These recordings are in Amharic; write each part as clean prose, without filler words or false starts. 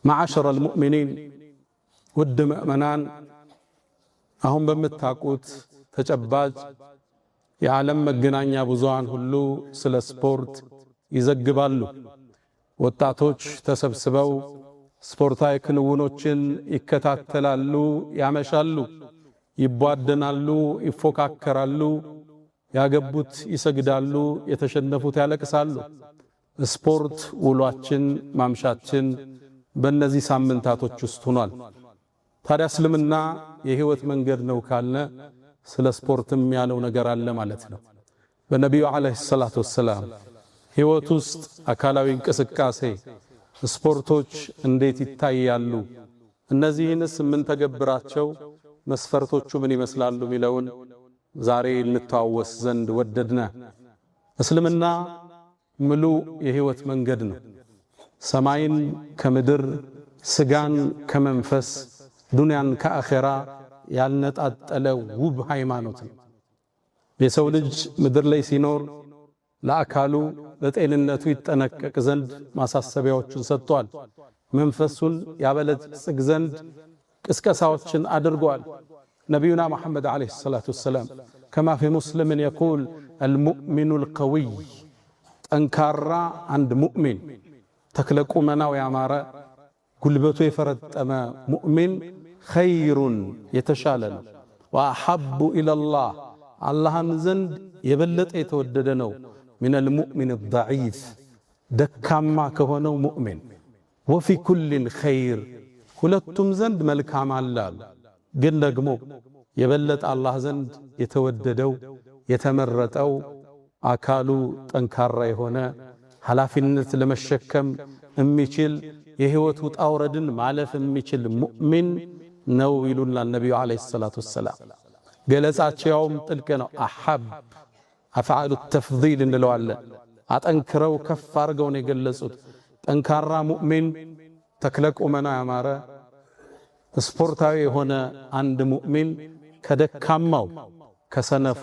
معاشر المؤمنين ውድ ምእመናን አሁን በመታቁት ተጨባጭ የዓለም መገናኛ ብዙሃን ሁሉ ስለ ስፖርት ይዘግባሉ። ወጣቶች ተሰብስበው ስፖርታዊ ክንውኖችን ይከታተላሉ፣ ያመሻሉ፣ ይቧደናሉ፣ ይፎካከራሉ፣ ያገቡት ይሰግዳሉ፣ የተሸነፉት ያለቅሳሉ። ስፖርት ውሏችን ማምሻችን በእነዚህ ሳምንታቶች ውስጥ ሆኗል። ታዲያ እስልምና የህይወት መንገድ ነው ካልነ ስለ ስፖርትም ያለው ነገር አለ ማለት ነው። በነቢዩ አለይሂ ሰላቱ ወሰላም ህይወት ውስጥ አካላዊ እንቅስቃሴ ስፖርቶች እንዴት ይታያሉ፣ እነዚህንስ ምን ተገብራቸው መስፈርቶቹ ምን ይመስላሉ ሚለውን ዛሬ እንተዋወስ ዘንድ ወደድና። እስልምና ሙሉ የህይወት መንገድ ነው። ሰማይን ከምድር ስጋን ከመንፈስ ዱንያን ከአኺራ ያልነጣጠለ ውብ ሃይማኖት ነው። የሰው ልጅ ምድር ላይ ሲኖር ለአካሉ ለጤንነቱ ይጠነቀቅ ዘንድ ማሳሰቢያዎችን ሰጥቷል። መንፈሱን ያበለጽግ ዘንድ ቅስቀሳዎችን አድርጓል። ነቢዩና መሐመድ አለይሂ ሰላቱ ወሰላም ከማ ፊ ሙስሊምን የቁል አልሙእሚኑ አልቀዊይ ጠንካራ አንድ ሙእሚን ተክለ ቁመናው ያማረ ጉልበቱ የፈረጠመ ሙእሚን ኸይሩን የተሻለ ነው። ወአሐቡ ኢለላህ አላህም ዘንድ የበለጠ የተወደደ ነው። ሚነል ሙእሚን አልደዒፍ ደካማ ከሆነው ሙእሚን። ወፊ ኩሊን ኸይር ሁለቱም ዘንድ መልካም አለ። ግን ደግሞ የበለጠ አላህ ዘንድ የተወደደው የተመረጠው አካሉ ጠንካራ የሆነ ኃላፊነት ለመሸከም የሚችል የህይወት ውጣ ውረድን ማለፍ የሚችል ሙእሚን ነው ይሉና ነብዩ አለይሂ ሰላቱ ወሰላም። ገለጻቸውም ጥልቅ ነው። አሐብ አፍዓሉ ተፍዲል እንለዋለን። አጠንክረው ከፍ አድርገው ነው የገለጹት። ጠንካራ ሙእሚን ተክለ ቁመና ያማረ ስፖርታዊ የሆነ አንድ ሙእሚን ከደካማው ከሰነፉ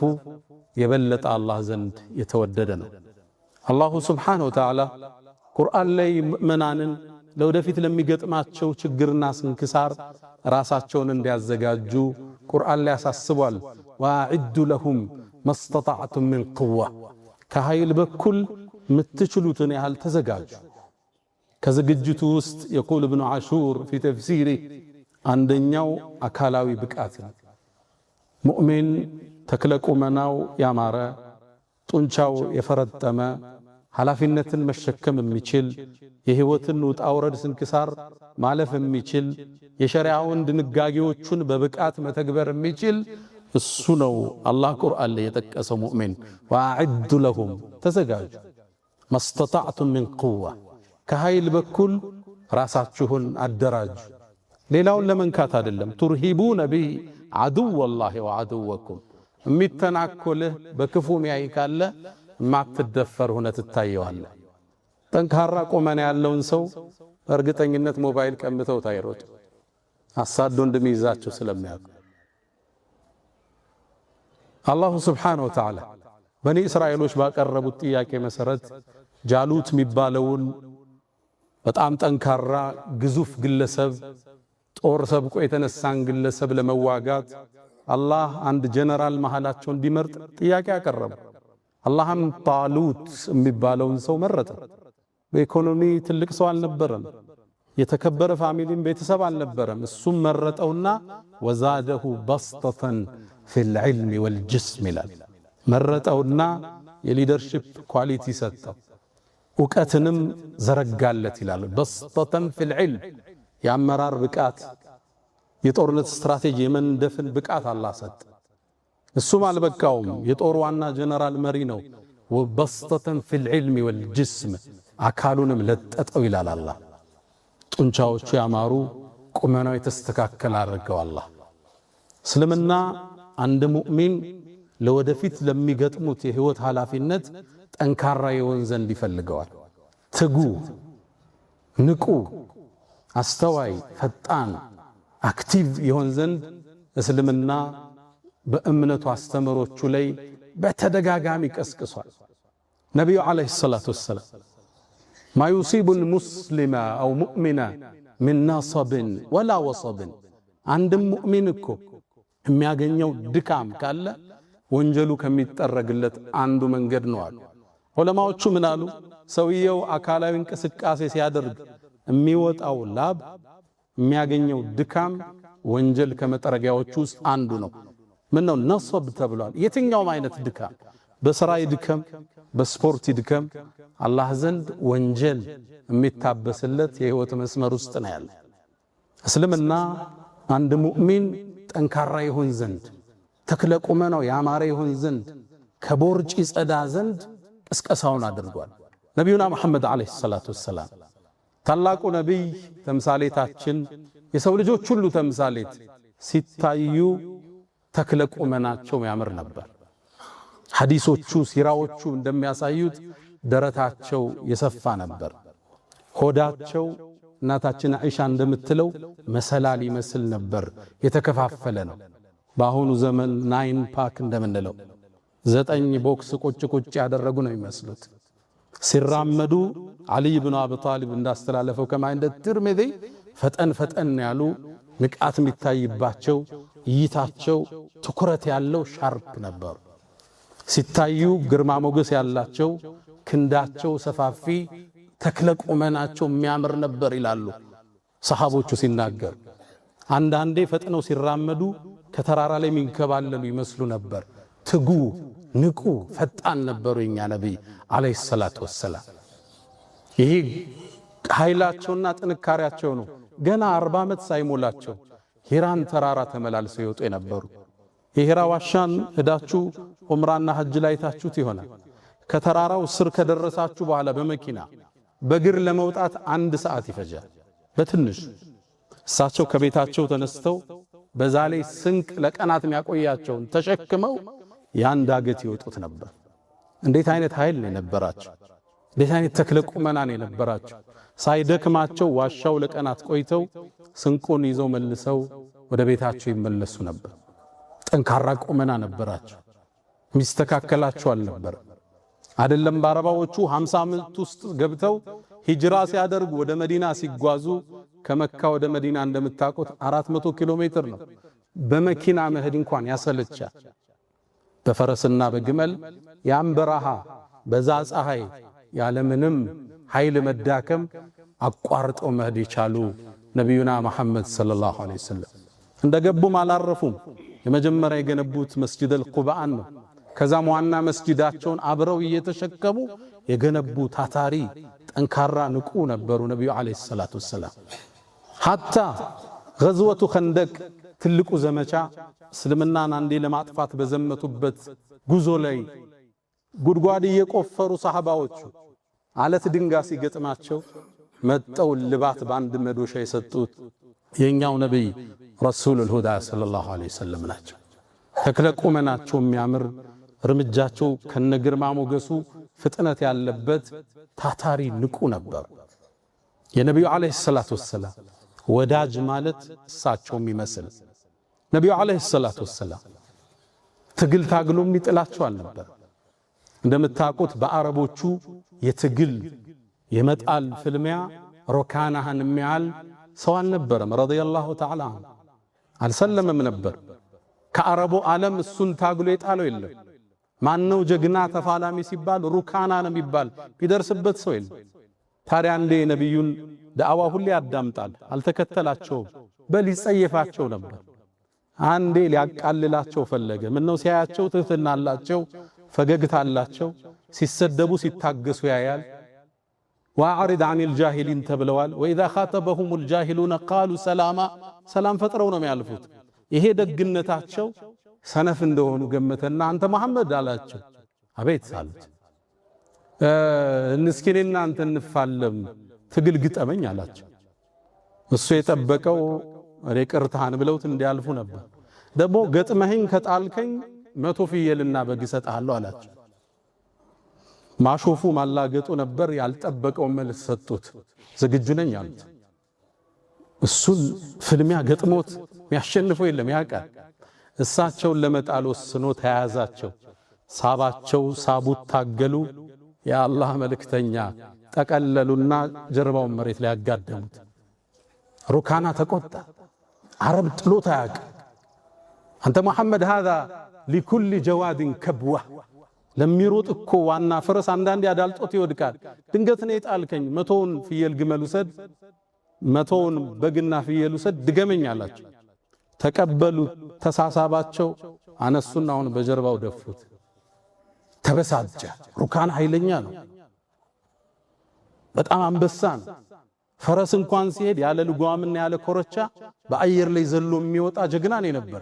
የበለጠ አላህ ዘንድ የተወደደ ነው። አላሁ ስብሓነሁ ወተዓላ ቁርአን ላይ ምእመናንን ለወደፊት ለሚገጥማቸው ችግርና ስንክሳር ራሳቸውን እንዲያዘጋጁ ቁርአን ላይ ያሳስቧል። ወአዒዱ ለሁም መስተጣዕቱም ሚን ቁዋ ከኃይል በኩል ምትችሉትን ያህል ተዘጋጁ። ከዝግጅቱ ውስጥ የቁል ኢብኑ ዓሹር ፊ ተፍሲሪ አንደኛው አካላዊ ብቃት ነው። ሙእሚን ተክለ ቁመናው ያማረ ጡንቻው የፈረጠመ ኃላፊነትን መሸከም የሚችል የህይወትን ውጣ ውረድ ስንክሳር ማለፍ የሚችል የሸሪዓውን ድንጋጌዎቹን በብቃት መተግበር የሚችል እሱ ነው። አላህ ቁርአን ላይ የጠቀሰው ሙእሚን ወአዒዱ ለሁም ተዘጋጁ መስተጣዕቱም ሚን ቁዋ ከኃይል በኩል ራሳችሁን አደራጁ። ሌላውን ለመንካት አይደለም። ቱርሂቡነ ቢሂ ዐዱወላሂ ወዐዱወኩም የሚተናኮልህ በክፉ ሚያይ ካለ ማትደፈር ሆነ ትታየዋለህ። ጠንካራ ቁመና ያለውን ሰው በእርግጠኝነት ሞባይል ቀምተው ታይሮጥ አሳዶ እንደሚይዛቸው ስለሚያውቁ አላሁ ስብሓነሁ ወተዓላ በኒ እስራኤሎች ባቀረቡት ጥያቄ መሰረት ጃሉት የሚባለውን በጣም ጠንካራ ግዙፍ ግለሰብ ጦር ሰብቆ የተነሳን ግለሰብ ለመዋጋት አላህ አንድ ጀነራል መሃላቸው እንዲመርጥ ጥያቄ አቀረቡ። አላህም ጣሉት የሚባለውን ሰው መረጠ። በኢኮኖሚ ትልቅ ሰው አልነበረም፣ የተከበረ ፋሚሊም ቤተሰብ አልነበረም። እሱም መረጠውና ወዛደሁ በስጠተን ፊል ዒልሚ ወልጅስም ይላል። መረጠውና የሊደርሺፕ ኳሊቲ ሰጠው፣ እውቀትንም ዘረጋለት ይላል። በስጠተን ፊል ዒልም የአመራር ብቃት የጦርነት ስትራቴጂ የመንደፍን ብቃት አላህ ሰጠ። እሱም አልበቃውም፣ የጦር ዋና ጀነራል መሪ ነው። ወበስጠተን ፊል ዒልሚ ወልጅስም አካሉንም ለጠጠው ይላል አላህ። ጡንቻዎቹ ያማሩ ቁመናው የተስተካከለ አድርገው አላህ። እስልምና አንድ ሙእሚን ለወደፊት ለሚገጥሙት የህይወት ኃላፊነት ጠንካራ የሆን ዘንድ ይፈልገዋል። ትጉ፣ ንቁ፣ አስተዋይ፣ ፈጣን፣ አክቲቭ የሆን ዘንድ እስልምና በእምነቱ አስተምሮቹ ላይ በተደጋጋሚ ቀስቅሷል። ነቢዩ አለይሂ ሰላቱ ወሰላም ማ ዩሲቡ ልሙስሊመ አው ሙእሚና من نصب ولا وصب عند مؤمن እኮ የሚያገኘው ድካም ካለ ወንጀሉ ከሚጠረግለት አንዱ መንገድ ነው አሉ ዑለማዎቹ። ምን አሉ? ሰውየው አካላዊ እንቅስቃሴ ሲያደርግ የሚወጣው ላብ የሚያገኘው ድካም ወንጀል ከመጠረጊያዎቹ ውስጥ አንዱ ነው። ምን ነው ነصብ ተብሏል። የትኛውም አይነት ድካም፣ በስራ ይድከም፣ በስፖርት ይድከም፣ አላህ ዘንድ ወንጀል የሚታበስለት የህይወት መስመር ውስጥ ነው ያለ። እስልምና አንድ ሙእሚን ጠንካራ ይሆን ዘንድ ተክለ ቁመናው ያማረ ይሆን ዘንድ ከቦርጭ ጸዳ ዘንድ ቅስቀሳውን አድርጓል። ነብዩና መሐመድ አለይሂ ሰላቱ ወሰላም ታላቁ ነብይ ተምሳሌታችን፣ የሰው ልጆች ሁሉ ተምሳሌት ሲታዩ ተክለ ቁመናቸው ያምር ነበር። ሐዲሶቹ ሲራዎቹ እንደሚያሳዩት ደረታቸው የሰፋ ነበር። ሆዳቸው እናታችን አይሻ እንደምትለው መሰላል ይመስል ነበር፣ የተከፋፈለ ነው። በአሁኑ ዘመን 9 ፓክ እንደምንለው 9 ቦክስ ቁጭ ቁጭ ያደረጉ ነው የሚመስሉት። ሲራመዱ አሊ ኢብኑ አቢ ጣሊብ እንዳስተላለፈው ከማ እንደ ትርሚዚ ፈጠን ፈጠን ያሉ ንቃት የሚታይባቸው እይታቸው ትኩረት ያለው ሻርፕ ነበሩ። ሲታዩ ግርማ ሞገስ ያላቸው ክንዳቸው ሰፋፊ ተክለ ቁመናቸው የሚያምር ነበር ይላሉ ሰሃቦቹ ሲናገር። አንዳንዴ ፈጥነው ሲራመዱ ከተራራ ላይ የሚንከባለሉ ይመስሉ ነበር። ትጉ ንቁ ፈጣን ነበሩ የኛ ነብይ አለይሂ ሰላቱ ወሰላም። ይሄ ኃይላቸውና ጥንካሬያቸው ነው። ገና 40 ዓመት ሳይሞላቸው ሂራን ተራራ ተመላልሰው ይወጡ የነበሩ። የሂራ ዋሻን ሄዳችሁ ዑምራና ሐጅ ላይ ታችሁት ይሆናል። ከተራራው ስር ከደረሳችሁ በኋላ በመኪና በእግር ለመውጣት 1 ሰዓት ይፈጃል በትንሽ። እሳቸው ከቤታቸው ተነስተው በዛ ላይ ስንቅ ለቀናት የሚያቆያቸውን ተሸክመው ያን ዳገት ይወጡት ነበር። እንዴት አይነት ኃይል ነው የነበራቸው! እንዴት አይነት ተክለ ቁመና ነው የነበራቸው! ሳይደክማቸው ዋሻው ለቀናት ቆይተው ስንቁን ይዘው መልሰው ወደ ቤታቸው ይመለሱ ነበር። ጠንካራ ቁመና ነበራቸው። ሚስተካከላቸው አልነበር። አይደለም በአረባዎቹ 50 ዓመት ውስጥ ገብተው ሂጅራ ሲያደርጉ ወደ መዲና ሲጓዙ ከመካ ወደ መዲና እንደምታውቁት 400 ኪሎ ሜትር ነው። በመኪና መሄድ እንኳን ያሰለቻል። በፈረስና በግመል ያን በረሃ በዛ ፀሐይ ያለምንም ኃይል መዳከም አቋርጠው መሄድ የቻሉ ነብዩና መሐመድ ሰለላሁ ዐለይሂ ወሰለም እንደገቡም አላረፉም። የመጀመሪያ የገነቡት መስጂድ አልቁባን ነው። ከዛም ዋና መስጂዳቸውን አብረው እየተሸከሙ የገነቡ ታታሪ ጠንካራ ንቁ ነበሩ ነብዩ ዐለይሂ ሰላቱ ወሰላም። ሐታ ገዝወቱ ኸንደቅ ትልቁ ዘመቻ እስልምናን አንዴ ለማጥፋት በዘመቱበት ጉዞ ላይ ጉድጓድ እየቆፈሩ ሰሃባዎቹ አለት ድንጋይ ሲገጥማቸው መጠው ልባት ባንድ መዶሻ የሰጡት የኛው ነብይ ረሱሉል ሁዳ ሰለላሁ ዐለይሂ ወሰለም ናቸው። ተክለ ቁመናቸው የሚያምር እርምጃቸው ከነግርማ ሞገሱ ፍጥነት ያለበት ታታሪ ንቁ ነበር። የነብዩ ዐለይሂ ሰላቱ ወሰላም ወዳጅ ማለት እሳቸው የሚመስል ነብዩ ዐለይሂ ሰላቱ ወሰላም ትግል ታግሎ የሚጥላቸው አልነበር። እንደምታውቁት በአረቦቹ የትግል የመጣል ፍልሚያ ሮካናህን የሚያል ሰው አልነበረም። ረዲየላሁ ተዓላ አልሰለመም ነበር። ከአረቡ ዓለም እሱን ታግሎ የጣለው የለም። ማነው ጀግና ተፋላሚ ሲባል ሩካና ነው የሚባል ቢደርስበት ሰው የለም። ታዲያ እንደ ነብዩን ዳዕዋ ሁሌ ያዳምጣል፣ አልተከተላቸውም፣ በል ይጸየፋቸው ነበር። አንዴ ሊያቃልላቸው ፈለገ። ምነው ሲያያቸው ትህትና አላቸው፣ ፈገግታ አላቸው፣ ሲሰደቡ ሲታገሱ ያያል። ወአዕሪድ ዐኒል ጃሂሊን ተብለዋል። ወኢዛ ኻተበሁሙል ጃሂሉነ ቃሉ ሰላማ፣ ሰላም ፈጥረው ነው የሚያልፉት። ይሄ ደግነታቸው ሰነፍ እንደሆኑ ገመተና አንተ መሐመድ አላቸው። አቤት አሉት። እንስኪኔና አንተ እንፋለም ትግል ግጠመኝ አላቸው። እሱ የጠበቀው ቅርታህን ብለውት እንዲያልፉ ነበር። ደግሞ ገጥመህኝ ከጣልከኝ 100 ፍየልና በግ እሰጥሃለሁ አላቸው። ማሾፉ ማላገጡ ነበር። ያልጠበቀው መልስ ሰጡት። ዝግጁ ነኝ አሉት። እሱን ፍልሚያ ገጥሞት የሚያሸንፈው የለም ያውቃል። እሳቸውን ለመጣል ወስኖ ተያያዛቸው፣ ሳባቸው፣ ሳቡት፣ ታገሉ። የአላህ መልእክተኛ ጠቀለሉና ጀርባውን መሬት ላይ ያጋደሙት። ሩካና ተቆጣ። አረብ ጥሎት አያውቅ። አንተ መሐመድ هذا لكل جواد كبوة ለሚሮጥ እኮ ዋና ፈረስ አንዳንዴ አዳልጦት ይወድቃል። ድንገት ነው የጣልከኝ፣ 100ውን ፍየል ግመል ውሰድ፣ 100ውን በግና ፍየል ውሰድ ድገመኝ አላቸው። ተቀበሉ። ተሳሳባቸው። አነሱና አሁን በጀርባው ደፉት። ተበሳጨ። ሩካና ኃይለኛ ነው፣ በጣም አንበሳ ነው። ፈረስ እንኳን ሲሄድ ያለ ልጓምና ያለ ኮረቻ በአየር ላይ ዘሎ የሚወጣ ጀግና ነው ነበር፣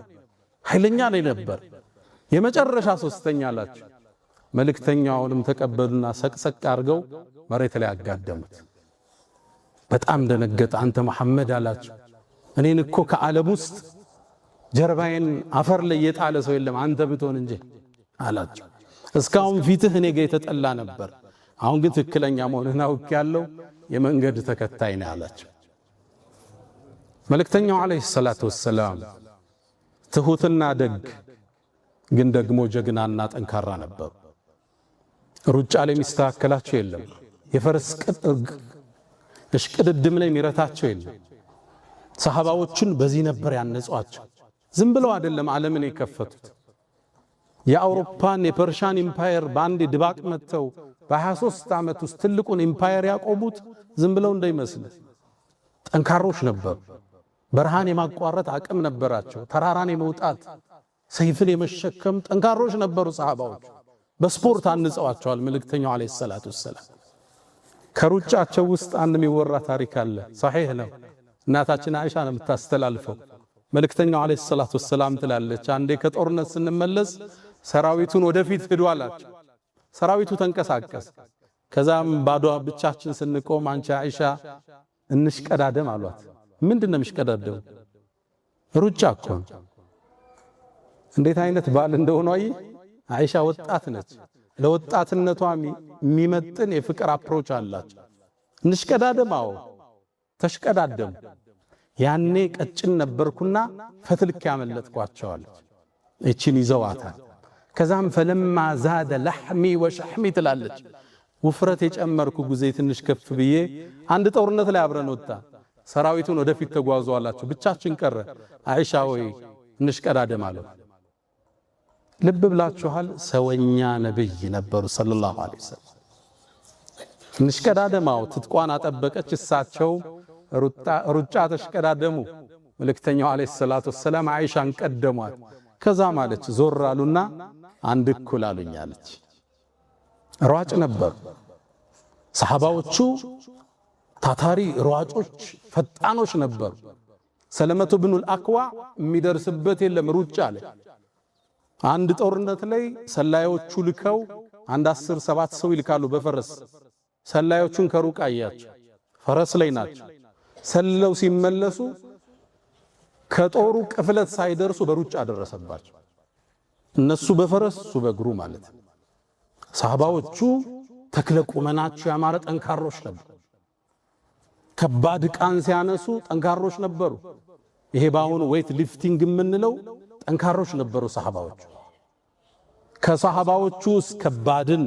ኃይለኛ ነው ነበር። የመጨረሻ ሶስተኛ አላቸው። መልእክተኛውንም ተቀበሉና ሰቅሰቅ አድርገው መሬት ላይ አጋደሙት። በጣም ደነገጠ። አንተ መሐመድ አላቸው፣ እኔን እኮ ከዓለም ውስጥ ጀርባዬን አፈር ላይ የጣለ ሰው የለም አንተ ብትሆን እንጂ አላቸው። እስካሁን ፊትህ እኔ ጋር የተጠላ ነበር፣ አሁን ግን ትክክለኛ መሆንህን አውቄያለሁ፣ የመንገድ ተከታይ ነህ አላቸው። መልእክተኛው አለይሂ ሰላቱ ወሰላም ትሁትና ደግ ግን ደግሞ ጀግናና ጠንካራ ነበሩ። ሩጫ ላይ የሚስተካከላቸው የለም። የፈረስ እሽቅድድም ላይ የሚረታቸው የለም። ሰሃባዎችን በዚህ ነበር ያነጿቸው። ዝም ብለው አይደለም ዓለምን የከፈቱት። የአውሮፓን የፐርሻን ኢምፓየር በአንድ ድባቅ መተው በ23 ዓመት ውስጥ ትልቁን ኢምፓየር ያቆሙት ዝም ብለው እንዳይመስል ጠንካሮች ነበሩ። በረሃን የማቋረጥ አቅም ነበራቸው። ተራራን የመውጣት ሰይፍን የመሸከም ጠንካሮች ነበሩ ሰሃባዎች። በስፖርት አንጸዋቸዋል መልእክተኛው አለይሂ ሰላቱ ወሰላም። ከሩጫቸው ውስጥ አንድ የሚወራ ታሪክ አለ። صحيح ነው። እናታችን አይሻ ነው የምታስተላልፈው። መልእክተኛው አለይሂ ሰላቱ ወሰላም ትላለች፣ አንዴ ከጦርነት ስንመለስ ሰራዊቱን ወደፊት ሄዱ አላቸው። ሰራዊቱ ተንቀሳቀስ። ከዛም ባዶ ብቻችን ስንቆም አንቺ አይሻ እንሽቀዳደም አሏት። ምንድነው የሚሽቀዳደሙ? ሩጫ እኮ። እንዴት አይነት ባል እንደሆነ አይሻ ወጣት ነች። ለወጣትነቷ የሚመጥን የፍቅር አፕሮች አላቸው። እንሽቀዳደም። አዎ ተሽቀዳደሙ። ያኔ ቀጭን ነበርኩና ፈትልክ ያመለጥኳቸዋል። እቺን ይዘዋታል። ከዛም ፈለማ ዛደ ለሕሚ ወሸሕሚ ትላለች። ውፍረት የጨመርኩ ጊዜ ትንሽ ከፍ ብዬ አንድ ጦርነት ላይ አብረን ወጣ። ሰራዊቱን ወደፊት ተጓዙ አላቸው። ብቻችን ቀረ። አይሻ ወይ እንሽቀዳደም አለው። ልብ ብላችኋል። ሰወኛ ነብይ ነበሩ ሰለላሁ ዐለይሂ ወሰለም። እንሽቀዳደማው ትጥቋን አጠበቀች። እሳቸው ሩጫ ተሽቀዳደሙ። መልእክተኛው ዐለይሂ ሰላቱ ወሰላም አይሻን ቀደሟት። ከዛ ማለች ዞር አሉና አንድ እኩል አሉኝ አለች። ሯጭ ነበሩ ሰሃባዎቹ። ታታሪ ሯጮች፣ ፈጣኖች ነበሩ። ሰለመቱ ብኑል አክዋ የሚደርስበት የለም ሩጫ ላይ። አንድ ጦርነት ላይ ሰላዮቹ ልከው አንድ 17 ሰው ይልካሉ በፈረስ። ሰላዮቹን ከሩቅ አያቸው፣ ፈረስ ላይ ናቸው። ሰለው ሲመለሱ ከጦሩ ቅፍለት ሳይደርሱ በሩጫ ደረሰባቸው። እነሱ በፈረስ እሱ በእግሩ ማለት። ሰሃባዎቹ ተክለ ቁመናቸው ያማረ ጠንካሮች ነበሩ። ከባድ ዕቃን ሲያነሱ ጠንካሮች ነበሩ። ይሄ ባሁኑ ዌይት ሊፍቲንግ የምንለው ጠንካሮች ነበሩ ሰሃባዎቹ። ከሰሃባዎቹ ውስጥ ከባድን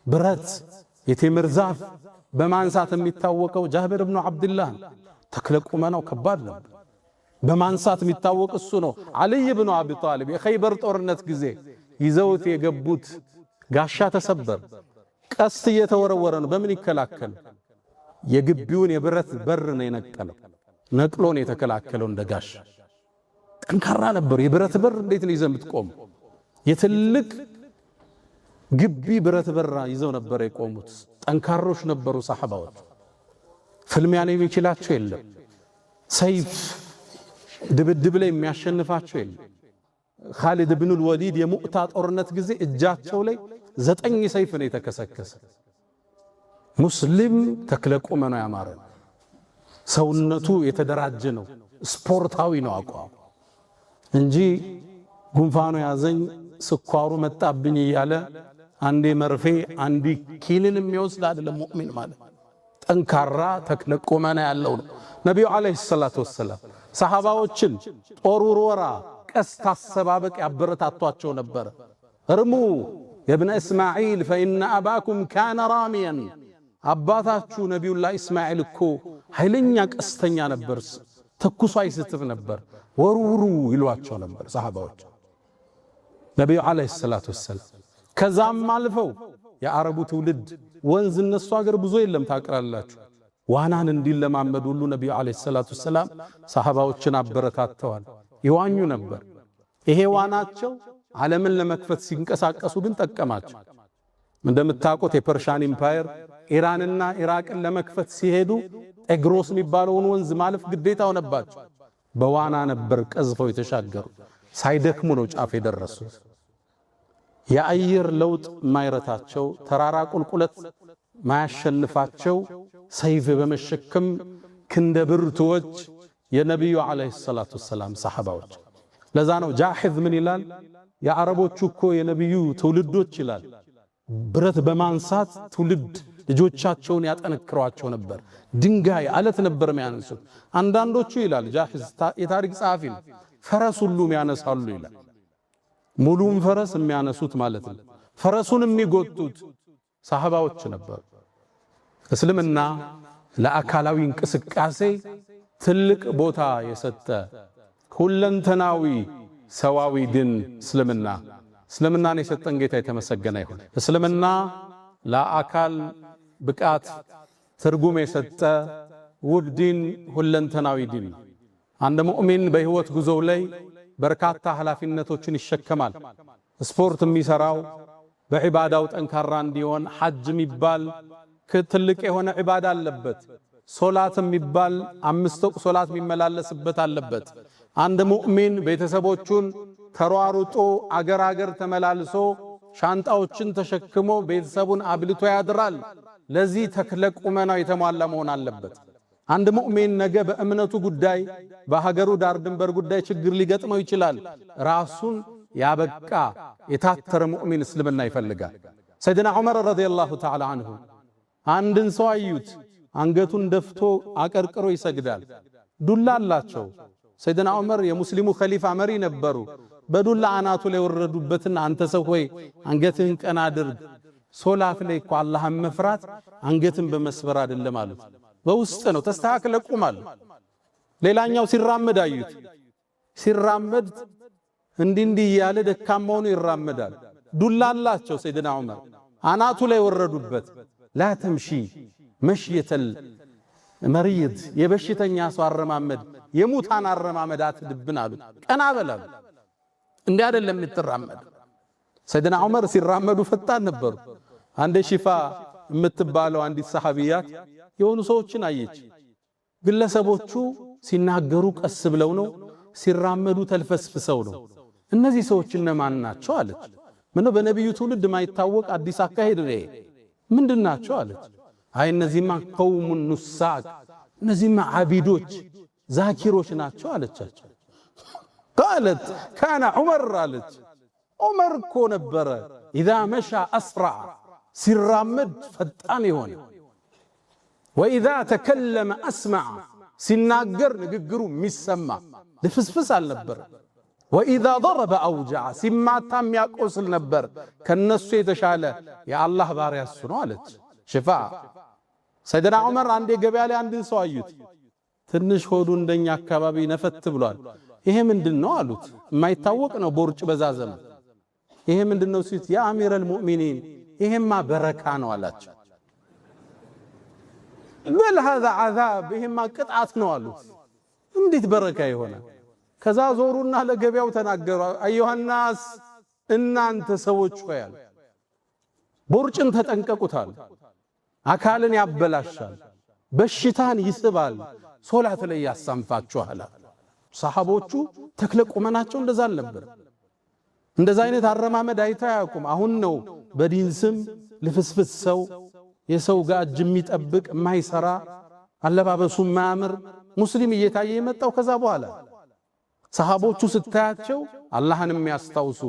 ብረት የቴምር ዛፍ በማንሳት የሚታወቀው ጃብር ኢብኑ አብዱላህ ተክለ ቁመናው ከባድ ነበር። በማንሳት የሚታወቅ እሱ ነው። አልይ ኢብኑ አቢ ጣሊብ የኸይበር ጦርነት ጊዜ ይዘውት የገቡት ጋሻ ተሰበር። ቀስት እየተወረወረ ነው። በምን ይከላከል? የግቢውን የብረት በር ነው የነቀለው። ነቅሎ ነው የተከላከለው እንደ ጋሻ። ጠንካራ ነበር። የብረት በር እንዴት ነው ይዘው የምትቆሙ? የትልቅ ግቢ ብረት በር ይዘው ነበር የቆሙት። ጠንካሮች ነበሩ ሰሃባዎች። ፍልሚያ ላይ የሚችላቸው የለም። ሰይፍ ድብድብ ላይ የሚያሸንፋቸው የለም። ኻሊድ ኢብኑል ወሊድ የሙዕታ ጦርነት ጊዜ እጃቸው ላይ 9 ሰይፍ ነው የተከሰከሰ። ሙስሊም ተክለ ቁመናው ያማረ ሰውነቱ የተደራጀ ነው። ስፖርታዊ ነው አቋሙ እንጂ ጉንፋኑ ያዘኝ ስኳሩ መጣብኝ እያለ አንዴ መርፌ አንዴ ኪኒን የሚወስድ አይደለም ሙእሚን ማለት። ጠንካራ ተክለ ቁመና ያለው ነው። ነብዩ አለይሂ ሰላቱ ወሰላም ሰሃባዎችን ጦር ውርወራ፣ ቀስት አሰባበቅ ያበረታቷቸው ነበር። እርሙ የብነ እስማዒል ፈኢነ አባኩም ካነ ራሚያን፣ አባታችሁ ነቢዩላህ እስማዒል እኮ ኃይለኛ ቀስተኛ ነበር ተኩሶ አይስትም ነበር ወሩሩ ይሏቸው ነበር ሰሃባዎች ነብዩ አለይሂ ሰላቱ ወሰለም ከዛም አልፈው የአረቡ ትውልድ ወንዝ እነሱ ሀገር ብዙ የለም ታቀራላችሁ ዋናን እንዲለማመዱ ሁሉ ነብዩ አለይሂ ሰላቱ ወሰለም ሰሃባዎችን አበረታተዋል ይዋኙ ነበር ይሄ ዋናቸው ዓለምን ለመክፈት ሲንቀሳቀሱ ግን ጠቀማቸው እንደምታውቁት የፐርሻን ኢምፓየር ኢራንና ኢራቅን ለመክፈት ሲሄዱ ኤግሮስ የሚባለውን ወንዝ ማለፍ ግዴታው ነበራቸው በዋና ነበር ቀዝፈው የተሻገሩ ሳይደክሙ ነው ጫፍ የደረሱት የአየር ለውጥ ማይረታቸው ተራራ ቁልቁለት ማያሸንፋቸው ሰይፍ በመሸከም ክንደ ብርቱዎች የነብዩ አለይሂ ሰላቱ ወሰለም ሰሃባዎች ለዛ ነው ጃሂዝ ምን ይላል የአረቦቹ እኮ የነብዩ ትውልዶች ይላል ብረት በማንሳት ትውልድ ልጆቻቸውን ያጠነክሯቸው ነበር ድንጋይ አለት ነበር የሚያነሱት አንዳንዶቹ ይላል ጃሂዝ የታሪክ ጸሐፊ ፈረስ ሁሉ የሚያነሳሉ ይላል ሙሉም ፈረስ የሚያነሱት ማለት ነው ፈረሱን የሚጎቱት ሰሃባዎች ነበሩ እስልምና ለአካላዊ እንቅስቃሴ ትልቅ ቦታ የሰጠ ሁለንተናዊ ሰዋዊ ድን እስልምናን የሰጠን ጌታ የተመሰገነ ይሁን እስልምና ለአካል ብቃት ትርጉም የሰጠ ውብ ዲን ሁለንተናዊ ዲን አንድ ሙእሚን በህይወት ጉዞው ላይ በርካታ ኃላፊነቶችን ይሸከማል ስፖርት የሚሰራው በዒባዳው ጠንካራ እንዲሆን ሐጅ የሚባል ትልቅ የሆነ ዒባዳ አለበት ሶላት የሚባል 5 ወቅት ሶላት የሚመላለስበት አለበት አንድ ሙእሚን ቤተሰቦቹን ተሯሩጦ አገር ተመላልሶ ሻንጣዎችን ተሸክሞ ቤተሰቡን አብልቶ ያድራል ለዚህ ተክለ ቁመናው የተሟላ መሆን አለበት አንድ ሙእሚን ነገ በእምነቱ ጉዳይ በሀገሩ ዳር ድንበር ጉዳይ ችግር ሊገጥመው ይችላል ራሱን ያበቃ የታተረ ሙእሚን እስልምና ይፈልጋል ሰይድና ዑመር ረዲየላሁ ተዓላ አንሁ አንድን ሰው አዩት አንገቱን ደፍቶ አቀርቅሮ ይሰግዳል ዱላ አላቸው ሰይድና ዑመር የሙስሊሙ ኸሊፋ መሪ ነበሩ በዱላ አናቱ ላይ ወረዱበትና አንተ ሰው ሆይ አንገትህን ቀና አድርግ ሶላት ላይ እኮ አላህን መፍራት አንገትን በመስበር አይደለም አሉት በውስጥ ነው ተስተካክለ ቁማል ሌላኛው ሲራመድ አዩት ሲራመድ እንዲህ ያለ ደካማውን ይራመዳል ዱላ አላቸው ሰይድና ዑመር አናቱ ላይ ወረዱበት ላ ተምሺ መሽየተል መሪድ የበሽተኛ ሰው አረማመድ የሙታን አረማመድ አትድብን አሉት ቀና በላሉ እንዴ አይደለም የምትራመድ ሰይድና ዑመር ሲራመዱ ፈጣን ነበሩ አንደ ሽፋ የምትባለው አንዲት ሰሃቢያት የሆኑ ሰዎችን አየች ግለሰቦቹ ሲናገሩ ቀስ ብለው ነው ሲራመዱ ተልፈስፍሰው ነው እነዚህ ሰዎች እነማን ናቸው አለች ምነው በነብዩ ትውልድ ማይታወቅ አዲስ አካሄድ ነው ምንድናቸው አለች አይ እነዚህማ ቀውሙ ኑሳክ እነዚህማ አቢዶች ዛኪሮች ናቸው አለቻቸው قالت كان عمر አለች ዑመር እኮ ነበረ اذا مشى اسرع ሲራመድ ፈጣን ይሆን واذا تكلم اسمع ሲናገር ንግግሩ የሚሰማ ልፍስፍስ አልነበር واذا ضرب اوجع ሲማታም ያቆስል ነበር ከነሱ የተሻለ የአላህ ባሪያ እሱ ነው አለች ሽፋ ሰይድና ዑመር አንዴ ገበያ ላይ አንድን ሰው አዩት ትንሽ ሆዱ እንደኛ አካባቢ ነፈት ብሏል ይሄ ምንድነው አሉት የማይታወቅ ነው ቦርጭ በዛዘመ ይሄ ምንድነው ሲት ያ አሚረል ሙእሚኒን ይሄማ በረካ ነው አላቸው በል هذا عذاب ይሄማ ቅጣት ነው አሉት እንዴት በረካ ይሆናል ከዛ ዞሩና ለገበያው ተናገሩ አዩሃናስ እናንተ ሰዎች ሆያል ቦርጭን ተጠንቀቁታል አካልን ያበላሻል በሽታን ይስባል ሶላት ላይ ያሳንፋችኋል ሰሃቦቹ ተክለ ቁመናቸው እንደዛ አልነበር እንደዛ አይነት አረማመድ አይታያቁም አሁን ነው በዲን ስም ልፍስፍስ ሰው የሰው ጋር እጅ የሚጠብቅ ማይሰራ አለባበሱ ማያምር ሙስሊም እየታየ የመጣው ከዛ በኋላ ሰሃቦቹ ስታያቸው አላህን የሚያስታውሱ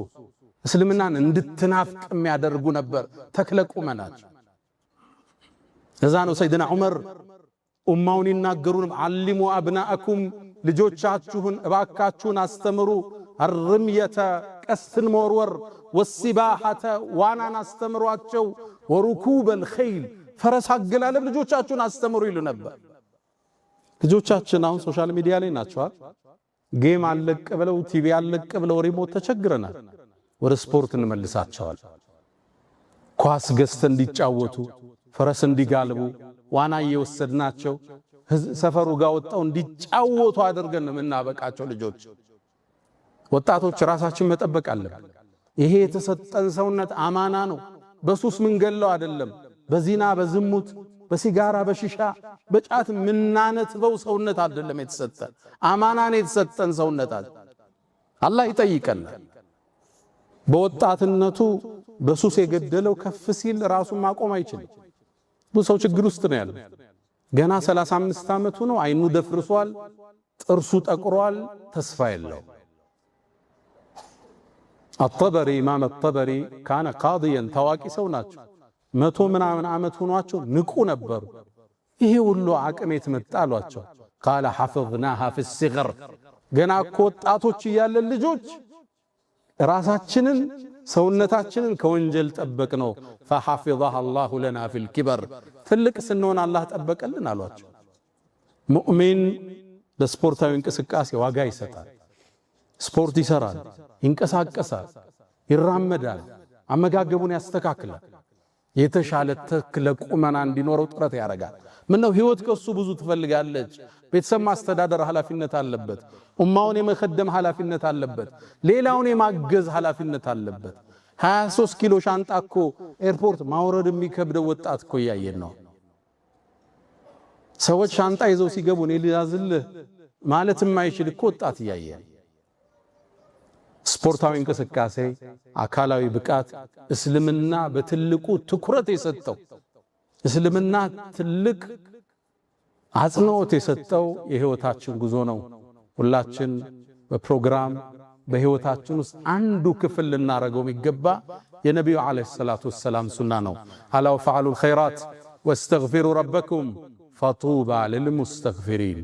እስልምናን እንድትናፍቅ የሚያደርጉ ነበር ተክለ ቁመናቸው እዛ ነው ሰይድና ዑመር ኡማውን ይናገሩን አልሙ አብናአኩም ልጆቻችሁን እባካችሁን አስተምሩ الرميه ቀስትን መወርወር والسباحه ዋናን አስተምሯቸው وركوب الخيل ፈረስ አገላለብ ልጆቻችሁን አስተምሩ ይሉ ነበር ልጆቻችን አሁን ሶሻል ሚዲያ ላይ ናቸው። ጌም አለቅ ብለው ቲቪ አለቅ ብለው ሪሞት ተቸግረናል። ወደ ስፖርት እንመልሳቸዋል። ኳስ ገዝተን እንዲጫወቱ፣ ፈረስ እንዲጋልቡ፣ ዋና እየወሰድናቸው ሰፈሩ ጋር ወጣው እንዲጫወቱ አድርገን የምናበቃቸው ልጆች። ወጣቶች ራሳችን መጠበቅ አለብን። ይሄ የተሰጠን ሰውነት አማና ነው። በሱስ ምንገለው አይደለም። በዚና በዝሙት በሲጋራ በሽሻ በጫት ምናነትበው ሰውነት አይደለም የተሰጠን። አማና ነው የተሰጠን ሰውነት። አላህ ይጠይቀናል። በወጣትነቱ በሱስ የገደለው ከፍ ሲል ራሱን ማቆም አይችልም። ብዙ ሰው ችግር ውስጥ ነው ያለው። ገና 35 ዓመቱ ነው። አይኑ ደፍርሷል፣ ጥርሱ ጠቁሯል፣ ተስፋ የለው። አጠበሪ ኢማም አጠበሪ ካነ ቃዲያን ታዋቂ ሰው ናቸው። 100 ምናምን ዓመት ሆኗቸው ንቁ ነበሩ። ይሄ ሁሉ አቅም የትመጣ አሏቸው። ቃለ ሐፈዝናሃ ፊስሲግር ገና እኮ ወጣቶች እያለን ልጆች ራሳችንን ሰውነታችንን ከወንጀል ጠበቅ ነው። ፈሐፊظها الله لنا في الكبر ትልቅ ስንሆን አላህ ጠበቀልን አሏቸው። ሙእሚን ለስፖርታዊ እንቅስቃሴ ዋጋ ይሰጣል። ስፖርት ይሰራል፣ ይንቀሳቀሳል፣ ይራመዳል፣ አመጋገቡን ያስተካክላል፣ የተሻለ ተክለ ቁመና እንዲኖረው ጥረት ያደርጋል። ምነው ህይወት ከሱ ብዙ ትፈልጋለች። ቤተሰብ ማስተዳደር ኃላፊነት አለበት። ኡማውን የመخدም ኃላፊነት አለበት። ሌላውን የማገዝ ኃላፊነት አለበት። 23 ኪሎ ሻንጣ እኮ ኤርፖርት ማውረድ የሚከብደው ወጣት እኮ ያየን ነው። ሰዎች ሻንጣ ይዘው ሲገቡ እኔ ልያዝልህ ማለት የማይችል እኮ ወጣት ያየን። ስፖርታዊ እንቅስቃሴ፣ አካላዊ ብቃት እስልምና በትልቁ ትኩረት የሰጠው እስልምና ትልቅ አጽንዖት የሰጠው የህይወታችን ጉዞ ነው። ሁላችን በፕሮግራም በህይወታችን ውስጥ አንዱ ክፍል ልናረገው የሚገባ የነብዩ አለይሂ ሰላቱ ወሰላም ሱና ነው። አላ ወፈዐሉል ኸይራት ወስተግፊሩ ረበኩም ፈጡባ ልልሙስተግፊሪን